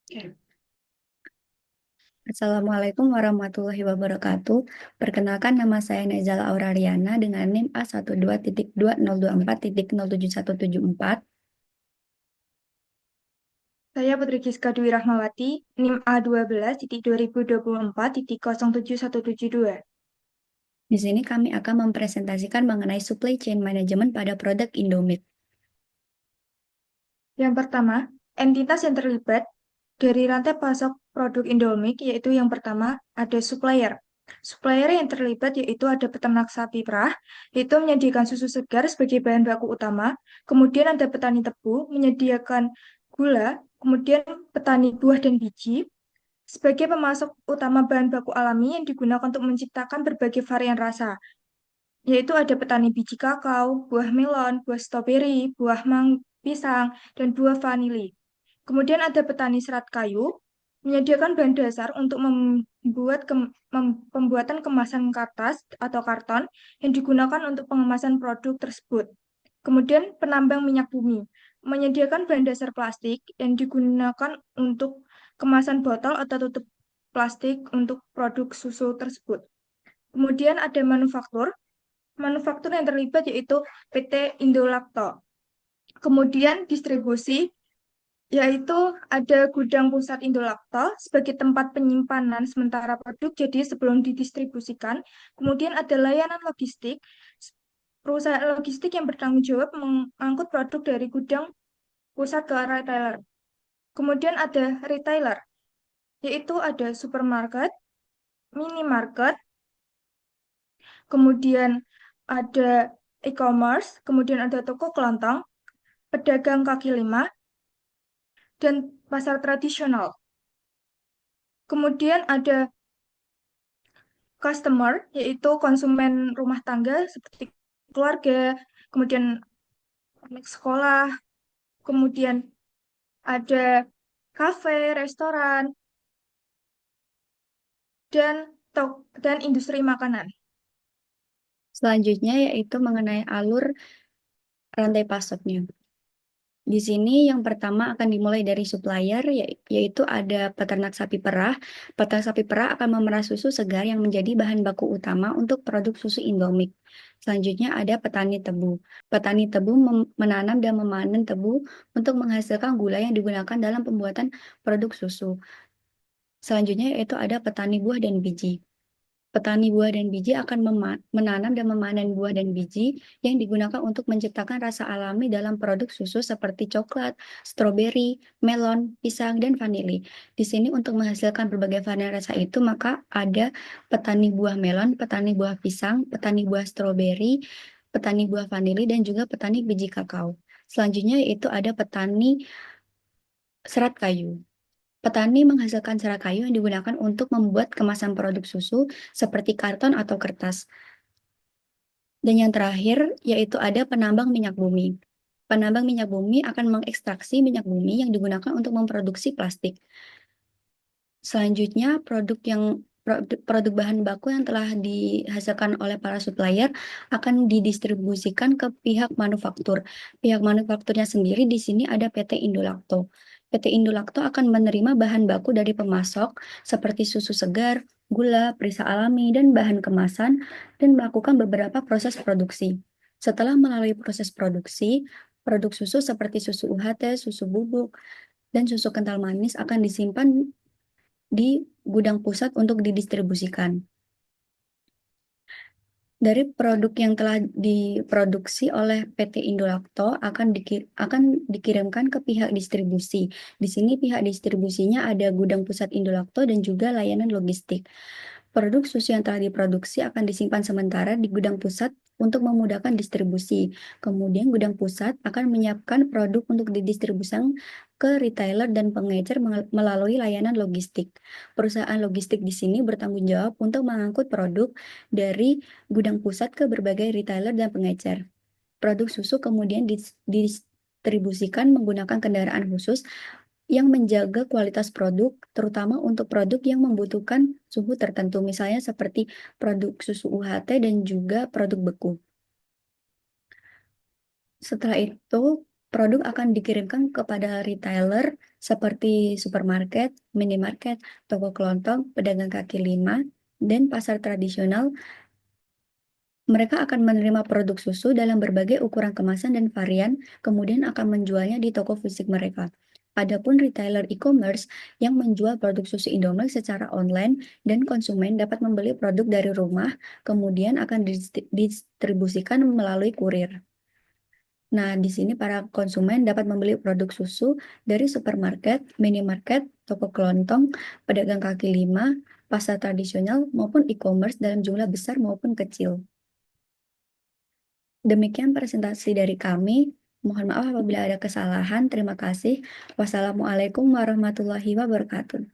Oke. Assalamualaikum warahmatullahi wabarakatuh. Perkenalkan, nama saya Nezala Aurariana dengan NIM A12.2024.07174. Saya Putri Giska Dwi Rahmawati, NIM A12.2024.07172. Di sini kami akan mempresentasikan mengenai supply chain management pada produk Indomie. Yang pertama, entitas yang terlibat dari rantai pasok produk Indomie, yaitu yang pertama ada supplier. Supplier yang terlibat yaitu ada peternak sapi perah, yaitu menyediakan susu segar sebagai bahan baku utama. Kemudian ada petani tebu, menyediakan gula. Kemudian petani buah dan biji, sebagai pemasok utama bahan baku alami yang digunakan untuk menciptakan berbagai varian rasa, yaitu ada petani biji kakao, buah melon, buah stroberi, buah pisang, dan buah vanili. Kemudian ada petani serat kayu, menyediakan bahan dasar untuk membuat pembuatan kemasan kertas atau karton yang digunakan untuk pengemasan produk tersebut. Kemudian penambang minyak bumi, menyediakan bahan dasar plastik yang digunakan untuk kemasan botol atau tutup plastik untuk produk susu tersebut. Kemudian ada manufaktur. Manufaktur yang terlibat yaitu PT Indolakto. Kemudian distribusi, yaitu ada gudang pusat Indolakto sebagai tempat penyimpanan sementara produk, jadi sebelum didistribusikan. Kemudian ada layanan logistik, perusahaan logistik yang bertanggung jawab mengangkut produk dari gudang pusat ke retailer. Kemudian ada retailer, yaitu ada supermarket, minimarket, kemudian ada e-commerce, kemudian ada toko kelontong, pedagang kaki lima, dan pasar tradisional. Kemudian ada customer, yaitu konsumen rumah tangga seperti keluarga, kemudian anak sekolah, kemudian ada kafe, restoran, dan industri makanan. Selanjutnya yaitu mengenai alur rantai pasoknya. Di sini yang pertama akan dimulai dari supplier, yaitu ada peternak sapi perah. Peternak sapi perah akan memerah susu segar yang menjadi bahan baku utama untuk produk susu Indomie. Selanjutnya ada petani tebu. Petani tebu menanam dan memanen tebu untuk menghasilkan gula yang digunakan dalam pembuatan produk susu. Selanjutnya yaitu ada petani buah dan biji. Petani buah dan biji akan menanam dan memanen buah dan biji yang digunakan untuk menciptakan rasa alami dalam produk susu seperti coklat, stroberi, melon, pisang, dan vanili. Di sini untuk menghasilkan berbagai varian rasa itu, maka ada petani buah melon, petani buah pisang, petani buah stroberi, petani buah vanili, dan juga petani biji kakao. Selanjutnya yaitu ada petani serat kayu. Petani menghasilkan serat kayu yang digunakan untuk membuat kemasan produk susu seperti karton atau kertas. Dan yang terakhir yaitu ada penambang minyak bumi. Penambang minyak bumi akan mengekstraksi minyak bumi yang digunakan untuk memproduksi plastik. Selanjutnya produk bahan baku yang telah dihasilkan oleh para supplier akan didistribusikan ke pihak manufaktur. Pihak manufakturnya sendiri di sini ada PT Indolakto. PT Indolakto akan menerima bahan baku dari pemasok seperti susu segar, gula, perisa alami, dan bahan kemasan dan melakukan beberapa proses produksi. Setelah melalui proses produksi, produk susu seperti susu UHT, susu bubuk, dan susu kental manis akan disimpan di gudang pusat untuk didistribusikan. Dari produk yang telah diproduksi oleh PT Indolakto akan dikirimkan ke pihak distribusi. Di sini pihak distribusinya ada gudang pusat Indolakto dan juga layanan logistik. Produk susu yang telah diproduksi akan disimpan sementara di gudang pusat untuk memudahkan distribusi. Kemudian gudang pusat akan menyiapkan produk untuk didistribusikan ke retailer dan pengecer melalui layanan logistik. Perusahaan logistik di sini bertanggung jawab untuk mengangkut produk dari gudang pusat ke berbagai retailer dan pengecer. Produk susu kemudian didistribusikan menggunakan kendaraan khusus yang menjaga kualitas produk, terutama untuk produk yang membutuhkan suhu tertentu, misalnya seperti produk susu UHT dan juga produk beku. Setelah itu, produk akan dikirimkan kepada retailer seperti supermarket, minimarket, toko kelontong, pedagang kaki lima, dan pasar tradisional. Mereka akan menerima produk susu dalam berbagai ukuran kemasan dan varian, kemudian akan menjualnya di toko fisik mereka. Adapun retailer e-commerce yang menjual produk susu Indomilk secara online dan konsumen dapat membeli produk dari rumah, kemudian akan didistribusikan melalui kurir. Nah, di sini para konsumen dapat membeli produk susu dari supermarket, minimarket, toko kelontong, pedagang kaki lima, pasar tradisional, maupun e-commerce dalam jumlah besar maupun kecil. Demikian presentasi dari kami. Mohon maaf apabila ada kesalahan. Terima kasih. Wassalamualaikum warahmatullahi wabarakatuh.